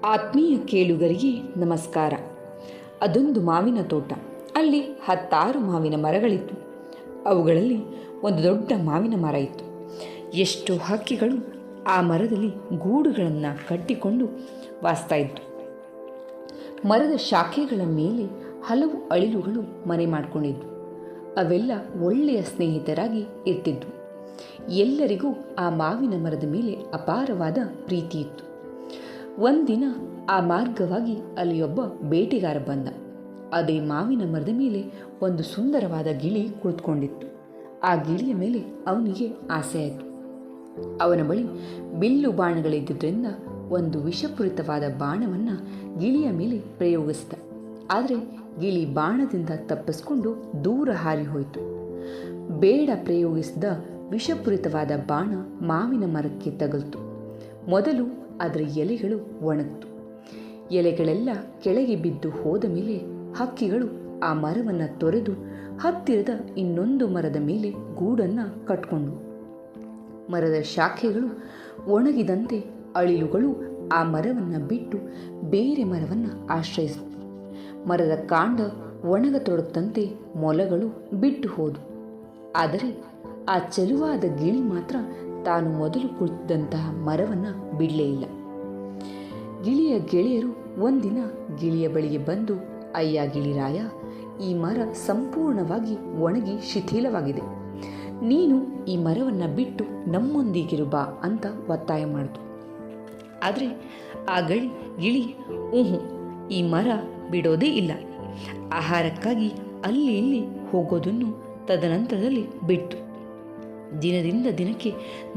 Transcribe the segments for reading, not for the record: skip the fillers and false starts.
ಆತ್ಮೀಯ ಕೇಳುಗರಿಗೆ ನಮಸ್ಕಾರ. ಅದೊಂದು ಮಾವಿನ ತೋಟ. ಅಲ್ಲಿ 10 ಮಾವಿನ ಮರಗಳಿತ್ತು. ಅವುಗಳಲ್ಲಿ ಒಂದು ದೊಡ್ಡ ಮಾವಿನ ಮರ ಇತ್ತು. ಎಷ್ಟೋ ಹಕ್ಕಿಗಳು ಆ ಮರದಲ್ಲಿ ಗೂಡುಗಳನ್ನು ಕಟ್ಟಿಕೊಂಡು ವಾಸ್ತಾ ಇತ್ತು. ಮರದ ಶಾಖೆಗಳ ಮೇಲೆ ಹಲವು ಅಳಿಲುಗಳು ಮನೆ ಮಾಡಿಕೊಂಡಿದ್ವು. ಅವೆಲ್ಲ ಒಳ್ಳೆಯ ಸ್ನೇಹಿತರಾಗಿ ಇರ್ತಿದ್ವು. ಎಲ್ಲರಿಗೂ ಆ ಮಾವಿನ ಮರದ ಮೇಲೆ ಅಪಾರವಾದ ಪ್ರೀತಿ ಇತ್ತು. ಒಂದಿನ ಆ ಮಾರ್ಗವಾಗಿ ಅಲ್ಲಿ ಒಬ್ಬ ಬೇಟೆಗಾರ ಬಂದ. ಅದೇ ಮಾವಿನ ಮರದ ಮೇಲೆ ಒಂದು ಸುಂದರವಾದ ಗಿಳಿ ಕುಳಿತುಕೊಂಡಿತ್ತು. ಆ ಗಿಳಿಯ ಮೇಲೆ ಅವನಿಗೆ ಆಸೆ ಆಯಿತು. ಅವನ ಬಳಿ ಬಿಲ್ಲು ಬಾಣಗಳಿದ್ದುದರಿಂದ ಒಂದು ವಿಷಪೂರಿತವಾದ ಬಾಣವನ್ನು ಗಿಳಿಯ ಮೇಲೆ ಪ್ರಯೋಗಿಸಿದ. ಆದರೆ ಗಿಳಿ ಬಾಣದಿಂದ ತಪ್ಪಿಸಿಕೊಂಡು ದೂರ ಹಾರಿ ಹೋಯಿತು. ಬೇಡ ಪ್ರಯೋಗಿಸಿದ ವಿಷಪೂರಿತವಾದ ಬಾಣ ಮಾವಿನ ಮರಕ್ಕೆ ತಗಲ್ತು. ಮೊದಲು ಅದರ ಎಲೆಗಳು ಒಣಗಿತು. ಎಲೆಗಳೆಲ್ಲ ಕೆಳಗೆ ಬಿದ್ದು ಹೋದ ಮೇಲೆ ಹಕ್ಕಿಗಳು ಆ ಮರವನ್ನು ತೊರೆದು ಹತ್ತಿರದ ಇನ್ನೊಂದು ಮರದ ಮೇಲೆ ಗೂಡನ್ನು ಕಟ್ಕೊಂಡು. ಮರದ ಶಾಖೆಗಳು ಒಣಗಿದಂತೆ ಅಳಿಲುಗಳು ಆ ಮರವನ್ನು ಬಿಟ್ಟು ಬೇರೆ ಮರವನ್ನು ಆಶ್ರಯಿಸಿತು. ಮರದ ಕಾಂಡ ಒಣಗತೊಡಗದಂತೆ ಮೊಲಗಳು ಬಿಟ್ಟು ಹೋದವು. ಆದರೆ ಆ ಚೆಲುವಾದ ಗಿಳಿ ಮಾತ್ರ ತಾನು ಮೊದಲು ಕುಳಿತಿದ್ದಂತಹ ಮರವನ್ನು ಬಿಡಲೇ ಇಲ್ಲ. ಗಿಳಿಯ ಗೆಳೆಯರು ಒಂದಿನ ಗಿಳಿಯ ಬಳಿಗೆ ಬಂದು, ಅಯ್ಯ ಗಿಳಿರಾಯ, ಈ ಮರ ಸಂಪೂರ್ಣವಾಗಿ ಒಣಗಿ ಶಿಥಿಲವಾಗಿದೆ. ನೀನು ಈ ಮರವನ್ನು ಬಿಟ್ಟು ನಮ್ಮೊಂದಿಗಿರು ಬಾ ಅಂತ ಒತ್ತಾಯ ಮಾಡಿತು. ಆದರೆ ಆ ಗಿಳಿ ಈ ಮರ ಬಿಡೋದೇ ಇಲ್ಲ. ಆಹಾರಕ್ಕಾಗಿ ಅಲ್ಲಿ ಇಲ್ಲಿ ಹೋಗೋದನ್ನು ತದನಂತರದಲ್ಲಿ ಬಿಟ್ಟು ದಿನದಿಂದ ದಿನಕ್ಕೆ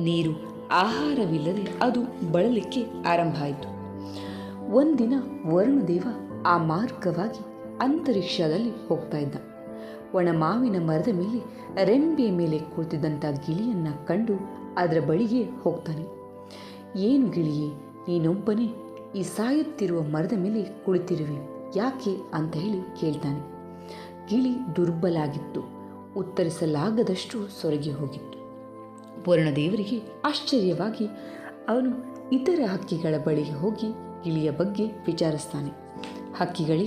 ನೀರು ಆಹಾರವಿಲ್ಲದೆ ಅದು ಬಳಲಿಕ್ಕೆ ಆರಂಭ ಆಯಿತು. ಒಂದಿನ ವರುಣದೇವ ಆ ಮಾರ್ಗವಾಗಿ ಅಂತರಿಕ್ಷದಲ್ಲಿ ಹೋಗ್ತಾ ಇದ್ದ. ಒಣ ಮಾವಿನ ಮರದ ಮೇಲೆ ರೆಂಬೆಯ ಮೇಲೆ ಕುಳಿತಿದ್ದಂಥ ಗಿಳಿಯನ್ನು ಕಂಡು ಅದರ ಬಳಿಗೆ ಹೋಗ್ತಾನೆ. ಏನು ಗಿಳಿಯೇ, ನೀನೊಬ್ಬನೇ ಈ ಸಾಯುತ್ತಿರುವ ಮರದ ಮೇಲೆ ಕುಳಿತಿರುವೆ, ಯಾಕೆ ಅಂತ ಹೇಳಿ ಕೇಳ್ತಾನೆ. ಗಿಳಿ ದುರ್ಬಲ ಆಗಿತ್ತು. ಉತ್ತರಿಸಲಾಗದಷ್ಟು ಸೊರಗಿ ಹೋಗಿತ್ತು. ವರುಣದೇವರಿಗೆ ಆಶ್ಚರ್ಯವಾಗಿ ಅವನು ಇತರ ಹಕ್ಕಿಗಳ ಬಳಿಗೆ ಹೋಗಿ ಗಿಳಿಯ ಬಗ್ಗೆ ವಿಚಾರಿಸ್ತಾನೆ. ಹಕ್ಕಿಗಳೇ,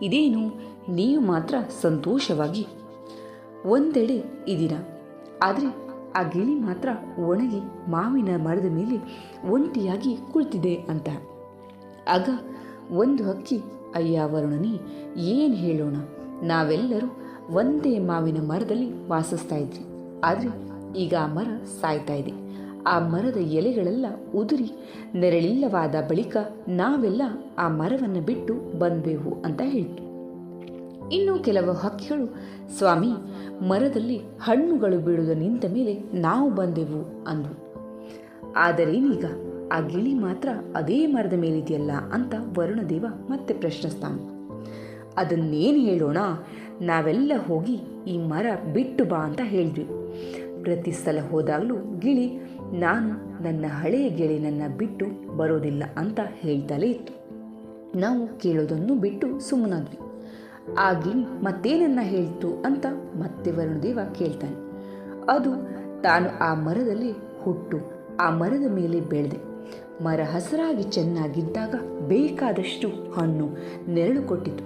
ಇದೇನು, ನೀವು ಮಾತ್ರ ಸಂತೋಷವಾಗಿ ಒಂದೆಡೆ ಇದ್ದೀರಾ, ಆದರೆ ಆ ಗಿಳಿ ಮಾತ್ರ ಒಣಗಿ ಮಾವಿನ ಮರದ ಮೇಲೆ ಒಂಟಿಯಾಗಿ ಕುಳಿತಿದೆ ಅಂತ. ಆಗ ಒಂದು ಹಕ್ಕಿ, ಅಯ್ಯ ವರುಣನೇ, ಏನು ಹೇಳೋಣ, ನಾವೆಲ್ಲರೂ ಒಂದೇ ಮಾವಿನ ಮರದಲ್ಲಿ ವಾಸಿಸ್ತಾ ಇದ್ವಿ. ಆದರೆ ಈಗ ಆ ಮರ ಸಾಯ್ತಾ ಇದೆ. ಆ ಮರದ ಎಲೆಗಳೆಲ್ಲ ಉದುರಿ ನೆರಳಿಲ್ಲವಾದ ಬಳಿಕ ನಾವೆಲ್ಲ ಆ ಮರವನ್ನು ಬಿಟ್ಟು ಬಂದೆವು ಅಂತ ಹೇಳಿತು. ಇನ್ನು ಕೆಲವು ಹಕ್ಕಿಗಳು, ಸ್ವಾಮಿ, ಮರದಲ್ಲಿ ಹಣ್ಣುಗಳು ಬೀಳುವುದು ನಿಂತ ಮೇಲೆ ನಾವು ಬಂದೆವು ಅಂದವು. ಆದರೇನೀಗ ಆ ಗಿಳಿ ಮಾತ್ರ ಅದೇ ಮರದ ಮೇಲಿದೆಯಲ್ಲ ಅಂತ ವರುಣದೇವ ಮತ್ತೆ ಪ್ರಶ್ನಿಸ್ತಾನೆ. ಅದನ್ನೇನು ಹೇಳೋಣ, ನಾವೆಲ್ಲ ಹೋಗಿ ಈ ಮರ ಬಿಟ್ಟು ಬಾ ಅಂತ ಹೇಳಿದ್ವಿ. ಪ್ರತಿ ಸಲ ಹೋದಾಗಲೂ ಗಿಳಿ, ನಾನು ನನ್ನ ಹಳೆಯ ಗೆಳೆಯನನ್ನು ಬಿಟ್ಟು ಬರೋದಿಲ್ಲ ಅಂತ ಹೇಳ್ತಲೇ ಇತ್ತು. ನಾವು ಕೇಳೋದನ್ನು ಬಿಟ್ಟು ಸುಮ್ಮನಾದ್ವಿ. ಆ ಗಿಳಿ ಮತ್ತೇನನ್ನ ಹೇಳ್ತು ಅಂತ ಮತ್ತೆ ವರುಣದೇವ ಕೇಳ್ತಾನೆ. ಅದು ತಾನು ಆ ಮರದಲ್ಲಿ ಹುಟ್ಟು ಆ ಮರದ ಮೇಲೆ ಬೆಳೆದೆ. ಮರ ಹಸಿರಾಗಿ ಚೆನ್ನಾಗಿದ್ದಾಗ ಬೇಕಾದಷ್ಟು ಹಣ್ಣು ನೆರಳು ಕೊಟ್ಟಿತು.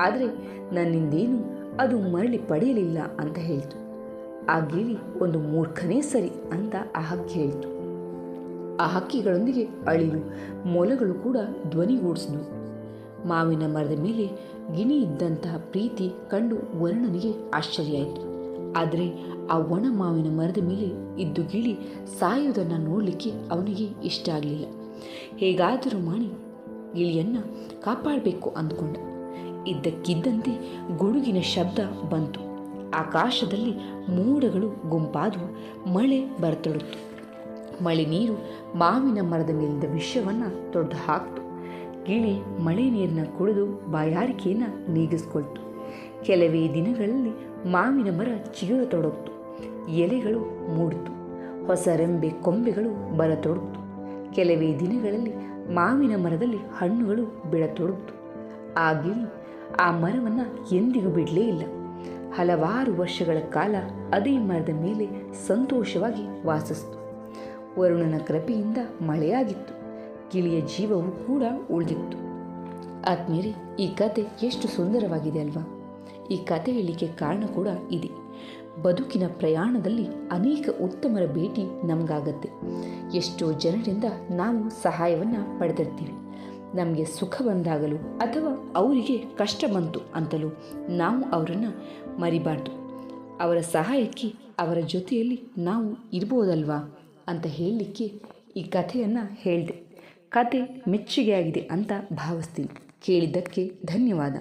ಆದರೆ ನನ್ನಿಂದೇನು ಅದು ಮರಳಿ ಪಡೆಯಲಿಲ್ಲ ಅಂತ ಹೇಳ್ತು. ಆ ಗಿಳಿ ಒಂದು ಮೂರ್ಖನೇ ಸರಿ ಅಂತ ಆ ಹಕ್ಕಿ ಹೇಳ್ತು. ಆ ಹಕ್ಕಿಗಳೊಂದಿಗೆ ಅಳಿಲು, ಮೊಲಗಳು ಕೂಡ ಧ್ವನಿಗೂಡಿಸಿದ್ವು. ಮಾವಿನ ಮರದ ಮೇಲೆ ಗಿಣಿ ಇದ್ದಂತಹ ಪ್ರೀತಿ ಕಂಡು ವರುಣನಿಗೆ ಆಶ್ಚರ್ಯ ಆಯಿತು. ಆದರೆ ಆ ಒಣ ಮಾವಿನ ಮರದ ಮೇಲೆ ಇದ್ದು ಗಿಳಿ ಸಾಯೋದನ್ನು ನೋಡಲಿಕ್ಕೆ ಅವನಿಗೆ ಇಷ್ಟ ಆಗಲಿಲ್ಲ. ಹೇಗಾದರೂ ಮಾಡಿ ಗಿಳಿಯನ್ನು ಕಾಪಾಡಬೇಕು ಅಂದ್ಕೊಂಡ. ಇದ್ದಕ್ಕಿದ್ದಂತೆ ಗುಡುಗಿನ ಶಬ್ದ ಬಂತು. ಆಕಾಶದಲ್ಲಿ ಮೋಡಗಳು ಗುಂಪಾದವು. ಮಳೆ ಬರತೊಡಗಿತು. ಮಳೆ ನೀರು ಮಾವಿನ ಮರದ ಮೇಲಿದ್ದ ವಿಷವನ್ನು ತೊಡೆದು ಹಾಕಿತು. ಗಿಳಿ ಮಳೆ ನೀರನ್ನ ಕುಡಿದು ಬಾಯಾರಿಕೆಯನ್ನು ನೀಗಿಸ್ಕೊಳ್ತು. ಕೆಲವೇ ದಿನಗಳಲ್ಲಿ ಮಾವಿನ ಮರ ಚಿಗುರತೊಡಗಿತು. ಎಲೆಗಳು ಮೂಡಿತು. ಹೊಸ ರೆಂಬೆ ಕೊಂಬೆಗಳು ಬರತೊಡಗಿತು. ಕೆಲವೇ ದಿನಗಳಲ್ಲಿ ಮಾವಿನ ಮರದಲ್ಲಿ ಹಣ್ಣುಗಳು ಬೀಳತೊಡಗಿತು. ಆ ಗಿಳಿ ಆ ಮರವನ್ನು ಎಂದಿಗೂ ಬಿಡಲೇ ಇಲ್ಲ. ಹಲವಾರು ವರ್ಷಗಳ ಕಾಲ ಅದೇ ಮರದ ಮೇಲೆ ಸಂತೋಷವಾಗಿ ವಾಸಿಸಿತು. ವರುಣನ ಕೃಪೆಯಿಂದ ಮಳೆಯಾಗಿತ್ತು. ಗಿಳಿಯ ಜೀವವೂ ಕೂಡ ಉಳಿದಿತ್ತು. ಆತ್ಮೀಯರೇ, ಈ ಕತೆ ಎಷ್ಟು ಸುಂದರವಾಗಿದೆ ಅಲ್ವಾ? ಈ ಕತೆ ಹೇಳಲಿಕ್ಕೆ ಕಾರಣ ಕೂಡ ಇದೆ. ಬದುಕಿನ ಪ್ರಯಾಣದಲ್ಲಿ ಅನೇಕ ಉತ್ತಮರ ಭೇಟಿ ನಮಗಾಗತ್ತೆ. ಎಷ್ಟೋ ಜನರಿಂದ ನಾವು ಸಹಾಯವನ್ನು ಪಡೆದಿರ್ತೀವಿ. ನಮಗೆ ಸುಖ ಬಂದಾಗಲೂ ಅಥವಾ ಅವರಿಗೆ ಕಷ್ಟ ಬಂತು ಅಂತಲೂ ನಾವು ಅವರನ್ನು ಮರಿಬಾರ್ದು. ಅವರ ಸಹಾಯಕ್ಕೆ ಅವರ ಜೊತೆಯಲ್ಲಿ ನಾವು ಇರ್ಬೋದಲ್ವಾ ಅಂತ ಹೇಳಲಿಕ್ಕೆ ಈ ಕಥೆಯನ್ನು ಹೇಳಿದೆ. ಕತೆ ಮೆಚ್ಚುಗೆಯಾಗಿದೆ ಅಂತ ಭಾವಿಸ್ತೀನಿ. ಕೇಳಿದ್ದಕ್ಕೆ ಧನ್ಯವಾದ.